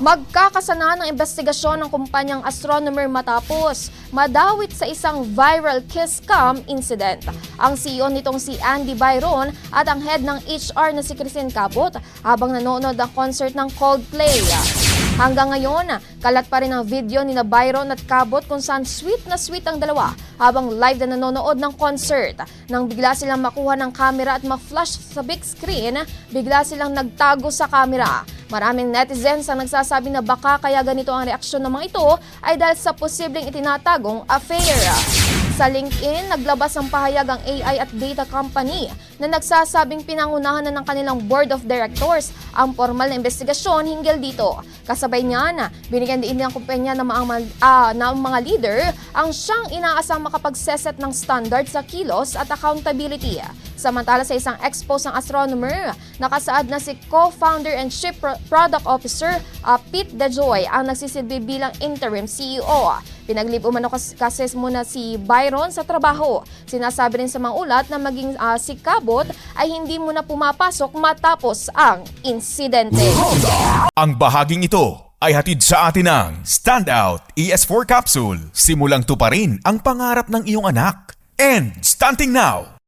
Magkakasana ng investigasyon ng kumpanyang astronomer matapos madawit sa isang viral kiss cam incident. Ang CEO nitong si Andy Byron at ang head ng HR na si Christine Cabot habang nanonood ng concert ng Coldplay. Hanggang ngayon, kalat pa rin ang video ni Byron at Cabot kung saan sweet na sweet ang dalawa habang live na nanonood ng concert. Nang bigla silang makuha ng camera at ma-flash sa big screen, bigla silang nagtago sa camera. Maraming netizens ang nagsasabi na baka kaya ganito ang reaksyon ng mga ito ay dahil sa posibleng itinatagong affair. Sa LinkedIn, naglabas ang pahayag ang AI at data company na nagsasabing pinangunahan na ng kanilang board of directors ang formal na investigasyon hinggil dito. Kasabay niyan, binigyan din ng kumpanya ng mga leader ang siyang inaasang makapagseset ng standard sa kilos at accountability. Samantala sa isang expose ng astronomer, nakasaad na si co-founder and chief product officer Pete DeJoy ang nagsisilbi bilang interim CEO. Pinaglib umano kasi muna si Byron sa trabaho. Sinasabi rin sa mga ulat na maging si Cabot ay hindi muna pumapasok matapos ang insidente. Ang bahaging ito ay hatid sa atin ng Standout ES4 Capsule. Simulang tuparin ang pangarap ng iyong anak. And stunting now!